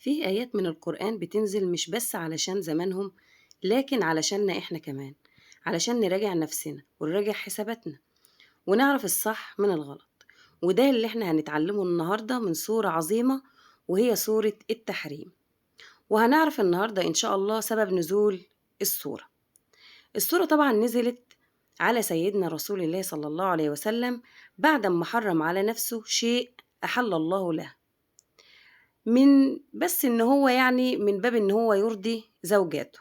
في آيات من القرآن بتنزل مش بس علشان زمانهم، لكن علشاننا إحنا كمان، علشان نراجع نفسنا ونراجع حساباتنا ونعرف الصح من الغلط. وده اللي إحنا هنتعلمه النهاردة من سورة عظيمة، وهي سورة التحريم. وهنعرف النهاردة إن شاء الله سبب نزول السورة. السورة طبعا نزلت على سيدنا رسول الله صلى الله عليه وسلم بعد ما حرم على نفسه شيء أحل الله له، من بس إن هو يعني من باب إن هو يرضي زوجاته.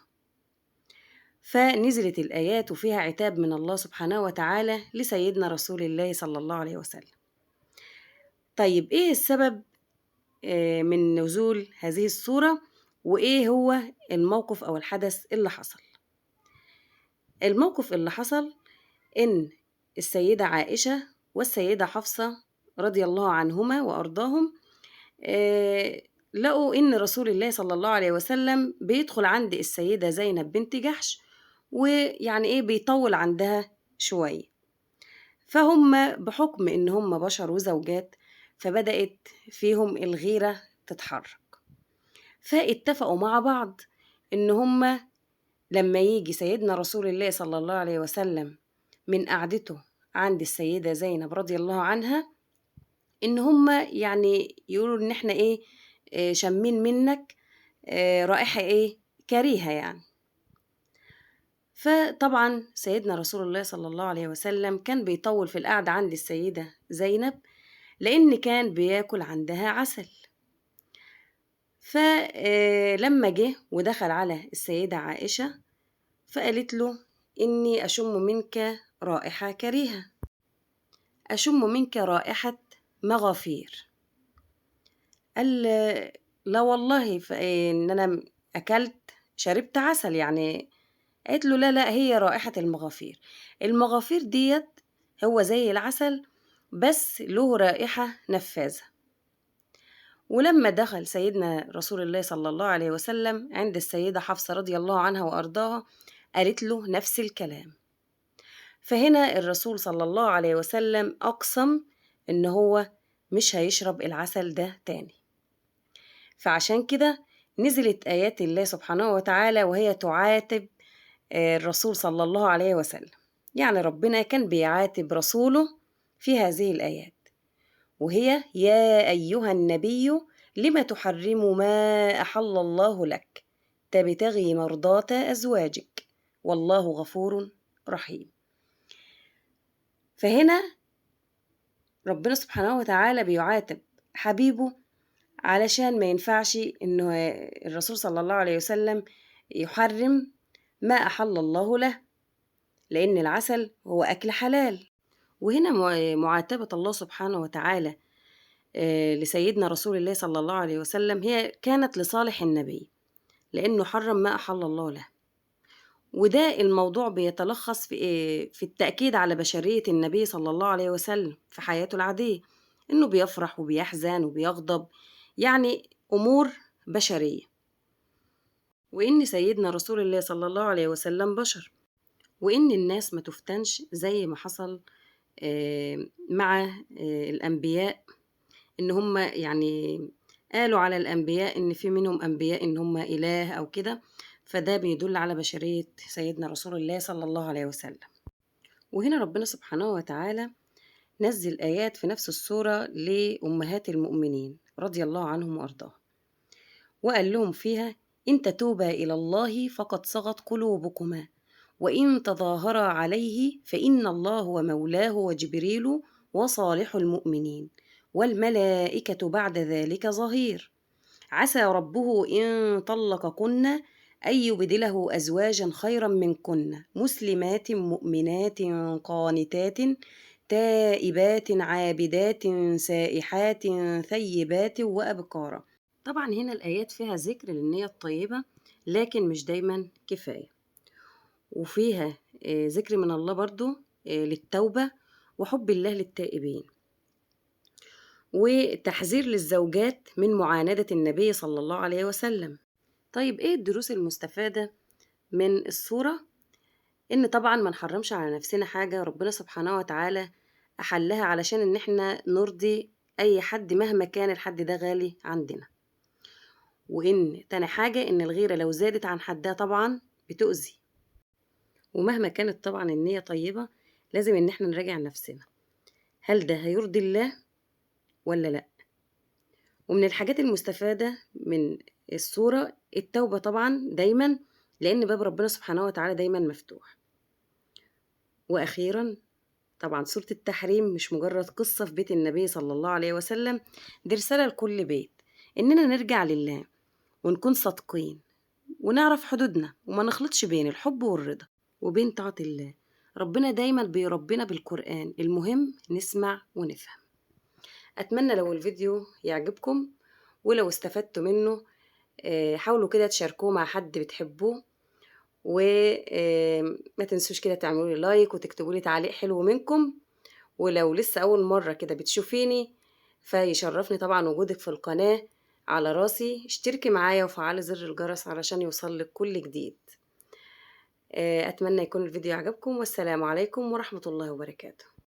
فنزلت الآيات وفيها عتاب من الله سبحانه وتعالى لسيدنا رسول الله صلى الله عليه وسلم. طيب إيه السبب من نزول هذه السورة، وإيه هو الموقف أو الحدث اللي حصل؟ الموقف اللي حصل إن السيدة عائشة والسيدة حفصة رضي الله عنهما وأرضاهم لقوا إن رسول الله صلى الله عليه وسلم بيدخل عند السيدة زينب بنت جحش، ويعني إيه بيطول عندها شوية. فهم بحكم إن هم بشر وزوجات، فبدأت فيهم الغيرة تتحرك. فاتفقوا مع بعض إن هم لما يجي سيدنا رسول الله صلى الله عليه وسلم من قعدته عند السيدة زينب رضي الله عنها، إن هم يعني يقولوا إن إحنا إيه شامين منك رائحة إيه كريهة يعني. فطبعا سيدنا رسول الله صلى الله عليه وسلم كان بيطول في القعدة عند السيدة زينب، لأن كان بياكل عندها عسل. فلما جه ودخل على السيدة عائشة فقالت له: إني أشم منك رائحة كريهة، أشم منك رائحة مغافير. قال: لا والله إن أنا أكلت شربت عسل يعني. قالت له: لا لا، هي رائحة المغافير. المغافير ديت هو زي العسل بس له رائحة نفاذة. ولما دخل سيدنا رسول الله صلى الله عليه وسلم عند السيدة حفصة رضي الله عنها وأرضاها، قالت له نفس الكلام. فهنا الرسول صلى الله عليه وسلم أقسم إن هو مش هيشرب العسل ده تاني. فعشان كده نزلت آيات الله سبحانه وتعالى وهي تعاتب الرسول صلى الله عليه وسلم. يعني ربنا كان بيعاتب رسوله في هذه الآيات، وهي: يا أيها النبي لم تحرم ما أحل الله لك تبتغي مرضات أزواجك والله غفور رحيم. فهنا ربنا سبحانه وتعالى بيعاتب حبيبه علشان ما ينفعش إنه الرسول صلى الله عليه وسلم يحرم ما أحل الله له، لأن العسل هو أكل حلال. وهنا معاتبة الله سبحانه وتعالى لسيدنا رسول الله صلى الله عليه وسلم هي كانت لصالح النبي، لأنه حرم ما أحل الله له. وده الموضوع بيتلخص في التأكيد على بشرية النبي صلى الله عليه وسلم في حياته العادية، إنه بيفرح وبيحزن وبيغضب، يعني أمور بشرية. وإن سيدنا رسول الله صلى الله عليه وسلم بشر، وإن الناس ما تفتنش زي ما حصل مع الأنبياء، إن هم يعني قالوا على الأنبياء إن في منهم أنبياء إن هم إله أو كده. فده بيدل على بشرية سيدنا رسول الله صلى الله عليه وسلم. وهنا ربنا سبحانه وتعالى نزل آيات في نفس السورة لأمهات المؤمنين رضي الله عنهم وأرضاهم، وقال لهم فيها: إن تتوبا إلى الله فقد صغت قلوبكما وإن تظاهرا عليه فإن الله هو مولاه وجبريل وصالح المؤمنين والملائكة بعد ذلك ظهير، عسى ربه إن طلقكن أن يبدله أزواجا خيرا منكن مسلمات مؤمنات قانتات تائبات عابدات سائحات ثيبات وأبكارا. طبعا هنا الآيات فيها ذكر للنية الطيبة، لكن مش دايما كفاية. وفيها ذكر من الله برضو للتوبة وحب الله للتائبين، وتحذير للزوجات من معاندة النبي صلى الله عليه وسلم. طيب إيه الدروس المستفادة من السورة؟ إن طبعا ما نحرمش على نفسنا حاجة ربنا سبحانه وتعالى أحلها علشان إن إحنا نرضي أي حد مهما كان الحد ده غالي عندنا. وإن تاني حاجة إن الغيرة لو زادت عن حدها طبعا بتؤذي. ومهما كانت طبعا النية طيبة لازم إن احنا نراجع نفسنا، هل ده هيرضي الله ولا لأ؟ ومن الحاجات المستفادة من الصورة التوبة طبعا دايما، لأن باب ربنا سبحانه وتعالى دايما مفتوح. وأخيرا طبعا سورة التحريم مش مجرد قصة في بيت النبي صلى الله عليه وسلم، دي رسالة لكل بيت إننا نرجع لله ونكون صادقين ونعرف حدودنا وما نخلطش بين الحب والرضا وبين طاعة الله. ربنا دايما بيربنا بالقرآن، المهم نسمع ونفهم. أتمنى لو الفيديو يعجبكم، ولو استفدتوا منه حاولوا كده تشاركوه مع حد بتحبوه، وما تنسوش كده تعملوا لي لايك وتكتبوا لي تعليق حلو منكم. ولو لسه أول مرة كده بتشوفيني فيشرفني طبعا وجودك في القناة، على راسي. اشتركي معايا وفعلي زر الجرس علشان يوصلك كل جديد. أتمنى يكون الفيديو عجبكم، والسلام عليكم ورحمة الله وبركاته.